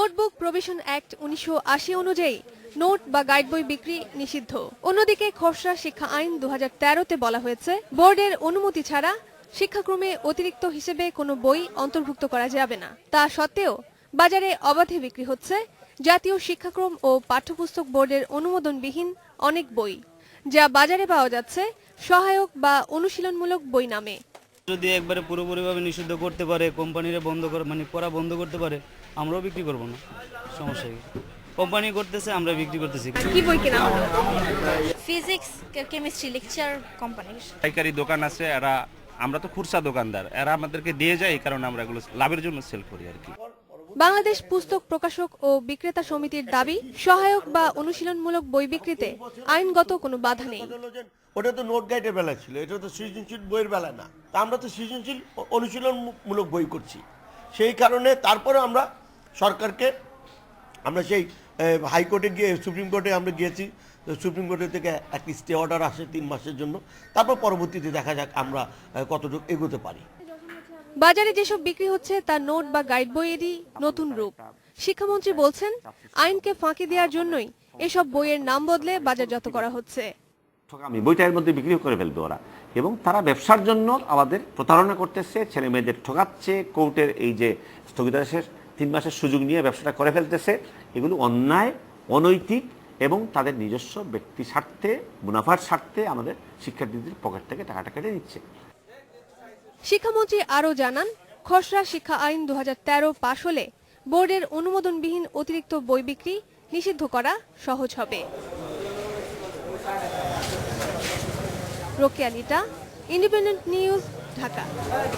Notebook provision act ১৯৮০ অনুযায়ী note বা guide বই বিক্রি নিষিদ্ধ। অন্যদিকে খসড়া শিক্ষা আইন ২০১৩-তে বলা হয়েছে, বোর্ডের অনুমতি ছাড়া শিক্ষাক্রমে অতিরিক্ত হিসেবে কোনো বই অন্তর্ভুক্ত করা যাবে না। তা সত্ত্বেও বাজারে অবাধে বিক্রি হচ্ছে জাতীয় শিক্ষাক্রম ও পাঠ্যপুস্তক বোর্ডের অনুমোদনবিহীন অনেক বই, যা বাজারে পাওয়া যাচ্ছে সহায়ক বা অনুশীলনমূলক বই নামে। যদি একবারে পুরোপুরিভাবে নিষিদ্ধ করতে পারে, কোম্পানিরা বন্ধ করে পড়া বন্ধ করতে পারে, আমরাও বিক্রি করব না, সমস্যা কি? কোম্পানি করতেছে, আমরা বিক্রি করতেছি। কি বই কেনা হলো? ফিজিক্স, কেমিস্ট্রি, লেকচার কোম্পানির। পাইকারি দোকান আছে, আমরা তো খুচরা দোকানদার, এরা আমাদেরকে দিয়ে যায়, এই কারণে আমরা এগুলো লাভের জন্য সেল করি আর কি। বাংলাদেশ পুস্তক প্রকাশক ও বিক্রেতা সমিতির দাবি, সহায়ক বা অনুশীলনমূলক বই বিক্রিতে আইনগত কোনো বাধা নেই। ওটা তো নোট গাইডের বেলা ছিল, এটা তো সৃজনশীল বইয়ের বেলা না। তা আমরা তো সৃজনশীল অনুশীলনমূলক বই করছি, সেই কারণে তারপরে আমরা সরকারকে সেই হাইকোর্টে গিয়ে সুপ্রিম কোর্টে আমরা গিয়েছি। সুপ্রিম কোর্টের থেকে একটি স্টে অর্ডার আসে ৩ মাসের জন্য। তারপর পরবর্তীতে দেখা যাক আমরা কতটুকু এগোতে পারি। বাজারে যেসব বিক্রি হচ্ছে তা নোট বা গাইড বইয়েরই নতুন রূপ। শিক্ষামন্ত্রী বলছেন, আইনকে ফাঁকি দেওয়ার জন্যই এসব বইয়ের নাম বদলে বাজারজাত করা হচ্ছে। ঠকামি বইটার মধ্যে বিক্রি করে ফেলবে ওরা, এবং তারা ব্যবসার জন্য আমাদের প্রতারণা করতেছে, ছেলে মেয়েদের ঠকাচ্ছে, কোর্টের এই যে স্থগিতাদেশের ৩ মাসের সুযোগ নিয়ে ব্যবসাটা করে ফেলতেছে। এগুলো অন্যায়, অনৈতিক এবং তাদের নিজস্ব ব্যক্তি স্বার্থে, মুনাফার স্বার্থে আমাদের শিক্ষার্থীদের পকেট থেকে টাকাটা কেটে নিচ্ছে। শিক্ষামন্ত্রী আরও জানান, খসড়া শিক্ষা আইন ২০১৩ পাশ হলে বোর্ডের অনুমোদনবিহীন অতিরিক্ত বই বিক্রি নিষিদ্ধ করা সহজ হবে। Rokeya Lita, Independent News, Dhaka.